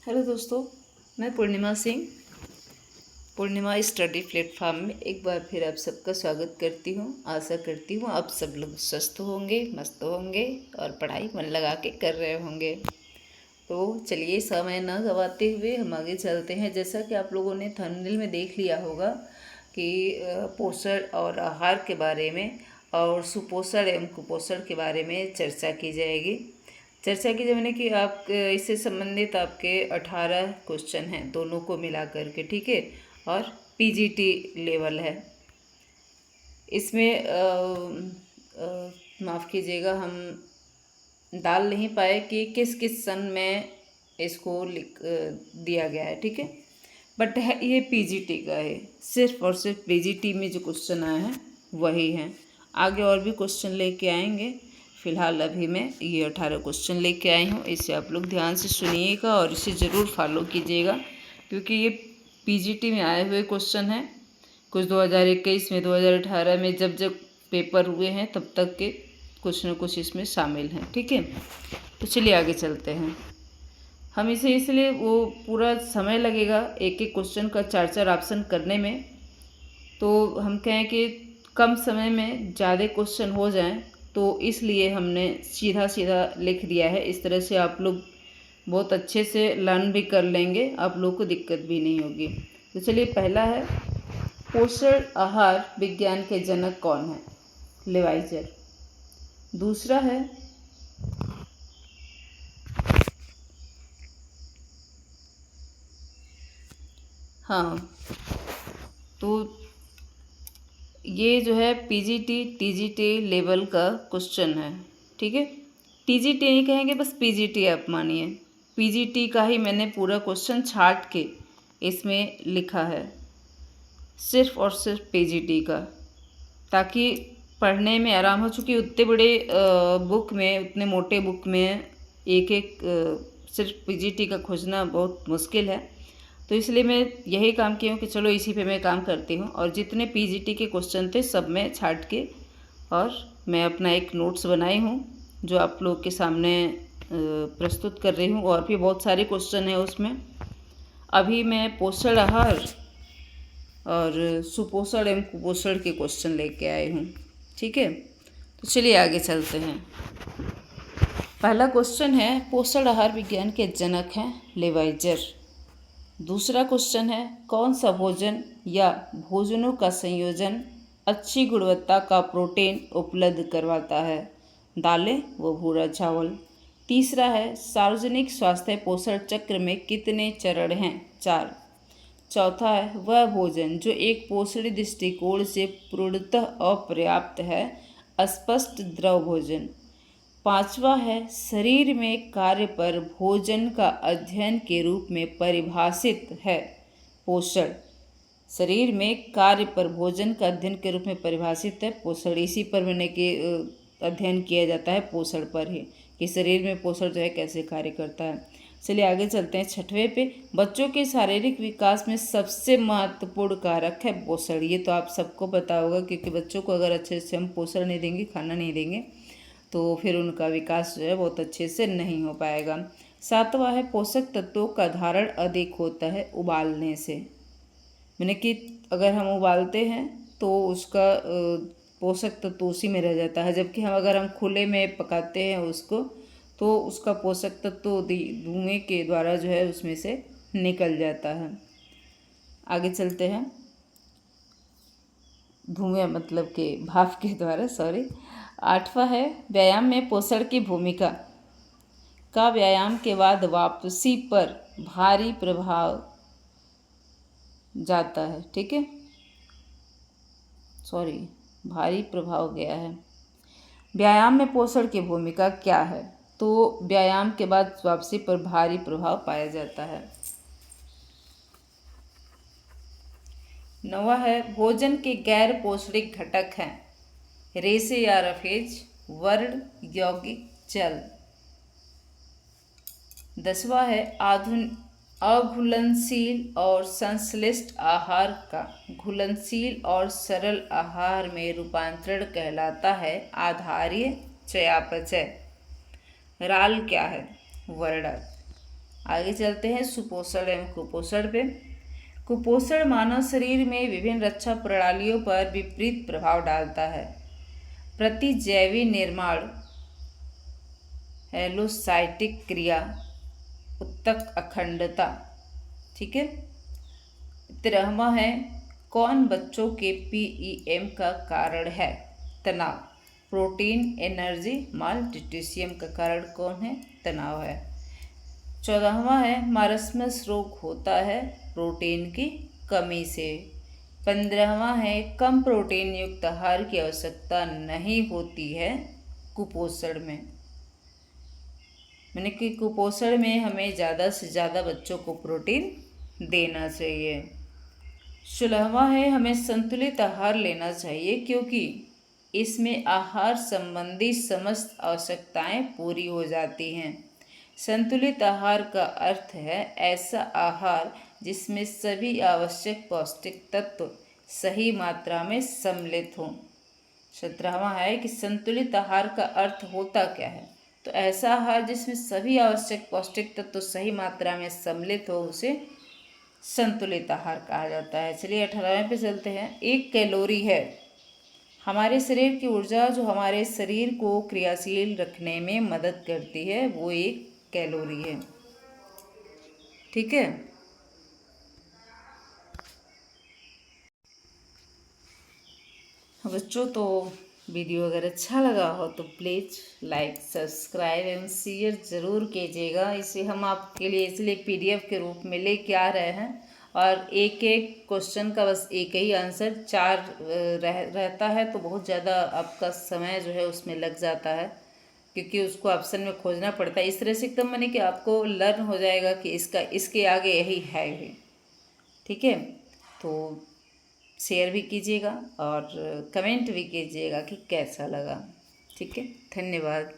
Hello दोस्तों, मैं पूर्णिमा सिंह पूर्णिमा study platform में एक बार फिर आप सबका स्वागत करती हूँ। आशा करती हूँ आप सब लोग स्वस्थ होंगे, मस्त होंगे और पढ़ाई मन लगा के कर रहे होंगे। तो चलिए समय न गवाते हुए हम आगे चलते हैं। जैसा कि आप लोगों ने थंबनेल में देख लिया होगा कि पोषण और आहार के बारे में और सुपोषण एवं कुपोषण के बारे में चर्चा की जाएगी। चर्चा की मैंने कि आप इससे संबंधित आपके 18 क्वेश्चन हैं दोनों को मिला करके, ठीक है, और पीजीटी लेवल है इसमें। माफ़ कीजिएगा, हम डाल नहीं पाए कि किस किस सन में इसको दिया गया है, ठीक है, बट है ये पीजीटी का है। सिर्फ और सिर्फ पीजीटी में जो क्वेश्चन आए हैं वही हैं। आगे और भी क्वेश्चन लेके आएंगे। फ़िलहाल अभी मैं ये 18 क्वेश्चन लेके आई हूँ। इसे आप लोग ध्यान से सुनिएगा और इसे ज़रूर फॉलो कीजिएगा, क्योंकि ये पीजीटी में आए हुए क्वेश्चन हैं। कुछ 2021 में, 2018 में जब जब पेपर हुए हैं तब तक के कुछ न कुछ इसमें शामिल हैं, ठीक है। तो चलिए आगे चलते हैं। हम इसे इसलिए वो पूरा समय लगेगा एक एक क्वेश्चन का 4-4 ऑप्शन करने में, तो हम कहें कि कम समय में ज़्यादा क्वेश्चन हो जाएं, तो इसलिए हमने सीधा सीधा लिख दिया है। इस तरह से आप लोग बहुत अच्छे से लर्न भी कर लेंगे, आप लोग को दिक्कत भी नहीं होगी। तो चलिए, पहला है पोषण आहार विज्ञान के जनक कौन है? लेवाइजर। दूसरा है तो ये जो है पीजीटी टीजीटी लेवल का क्वेश्चन है, ठीक है। टीजीटी नहीं कहेंगे, बस पीजीटी आप मानिए। पीजीटी का ही मैंने पूरा क्वेश्चन छाट के इसमें लिखा है, सिर्फ और सिर्फ पीजीटी का, ताकि पढ़ने में आराम हो। चूँकि उतने बड़े बुक में, उतने मोटे बुक में एक एक सिर्फ पीजीटी का खोजना बहुत मुश्किल है। तो इसलिए मैं यही काम की हूँ कि चलो इसी पे मैं काम करती हूँ, और जितने पीजीटी के क्वेश्चन थे सब मैं छाट के और मैं अपना एक नोट्स बनाई हूँ जो आप लोग के सामने प्रस्तुत कर रही हूँ। और भी बहुत सारे क्वेश्चन हैं उसमें। अभी मैं पोषण आहार और सुपोषण एवं कुपोषण के क्वेश्चन लेके आई हूँ, ठीक है। तो चलिए आगे चलते हैं। पहला क्वेश्चन है, पोषण आहार विज्ञान के जनक हैं लेवाइजर। दूसरा क्वेश्चन है, कौन सा भोजन या भोजनों का संयोजन अच्छी गुणवत्ता का प्रोटीन उपलब्ध करवाता है? दालें व भूरा चावल। तीसरा है, सार्वजनिक स्वास्थ्य पोषण चक्र में कितने चरण हैं? 4। चौथा है, वह भोजन जो एक पोषण दृष्टिकोण से पूर्णतः अपर्याप्त है, अस्पष्ट द्रव भोजन। पांचवा है, शरीर में कार्य पर भोजन का अध्ययन के रूप में परिभाषित है पोषण। शरीर में कार्य पर भोजन का अध्ययन के रूप में परिभाषित है पोषण। इसी पर मैंने कि अध्ययन किया जाता है पोषण पर ही, कि शरीर में पोषण जो है कैसे कार्य करता है। चलिए आगे चलते हैं। 6वें पे, बच्चों के शारीरिक विकास में सबसे महत्वपूर्ण कारक है पोषण। ये तो आप सबको पता होगा, क्योंकि बच्चों को अगर अच्छे से हम पोषण नहीं देंगे, खाना नहीं देंगे, तो फिर उनका विकास जो है बहुत अच्छे से नहीं हो पाएगा। 7वां है, पोषक तत्वों का धारण अधिक होता है उबालने से। मैंने कि अगर हम उबालते हैं तो उसका पोषक तत्व उसी में रह जाता है, जबकि अगर हम खुले में पकाते हैं उसको, तो उसका पोषक तत्व धुएं के द्वारा जो है उसमें से निकल जाता है। आगे चलते हैं। धुएं मतलब कि भाप के द्वारा, सॉरी। 8वां है, व्यायाम में पोषण की भूमिका का व्यायाम के बाद वापसी पर भारी प्रभाव जाता है, ठीक है, सॉरी, भारी प्रभाव गया है। व्यायाम में पोषण की भूमिका क्या है? तो व्यायाम के बाद वापसी पर भारी प्रभाव पाया जाता है। 9वां है, भोजन के गैर पौष्टिक घटक हैं रेशे या रफेज, वर्ण, यौगिक, जल। 10वां है, अघुलनशील और संश्लिष्ट आहार का घुलनशील और सरल आहार में रूपांतरण कहलाता है आधारीय चयापचय। राल क्या है? वर्णक। आगे चलते हैं सुपोषण एवं कुपोषण पे। कुपोषण मानव शरीर में विभिन्न रक्षा प्रणालियों पर विपरीत प्रभाव डालता है। प्रतिजैवी निर्माण, एलोसाइटिक क्रिया, उत्तक अखंडता। ठीक है। 13वां है, कौन बच्चों के PEM का कारण है? तनाव। प्रोटीन एनर्जी मालन्यूट्रिशन का कारण कौन है? तनाव है। 14वां है, मारस्मस रोग होता है प्रोटीन की कमी से। 15वां है, कम प्रोटीन युक्त आहार की आवश्यकता नहीं होती है कुपोषण में। मैंने कि कुपोषण में हमें ज़्यादा से ज़्यादा बच्चों को प्रोटीन देना चाहिए। 16वां है, हमें संतुलित आहार लेना चाहिए क्योंकि इसमें आहार संबंधी समस्त आवश्यकताएं पूरी हो जाती हैं। संतुलित आहार का अर्थ है ऐसा आहार जिसमें सभी आवश्यक पौष्टिक तत्व सही मात्रा में सम्मिलित हों। 17वां है कि संतुलित आहार का अर्थ होता क्या है? तो ऐसा आहार जिसमें सभी आवश्यक पौष्टिक तत्व सही मात्रा में सम्मिलित हो उसे संतुलित आहार कहा जाता है। चलिए 18वें पे चलते हैं। 1 कैलोरी है हमारे शरीर की ऊर्जा जो हमारे शरीर को क्रियाशील रखने में मदद करती है, वो 1 कैलोरी है। ठीक है। बच्चों, तो वीडियो अगर अच्छा लगा हो तो प्लीज़ लाइक, सब्सक्राइब एवं शेयर ज़रूर कीजिएगा। इसे हम आपके लिए इसलिए PDF के रूप में लेके आ रहे हैं और एक एक क्वेश्चन का बस एक ही आंसर 4 रहता है, तो बहुत ज़्यादा आपका समय जो है उसमें लग जाता है क्योंकि उसको ऑप्शन में खोजना पड़ता है। इस तरह से एकदम मैंने कि आपको लर्न हो जाएगा कि इसके आगे यही है ही। ठीक है। तो शेयर भी कीजिएगा और कमेंट भी कीजिएगा कि कैसा लगा। ठीक है। धन्यवाद।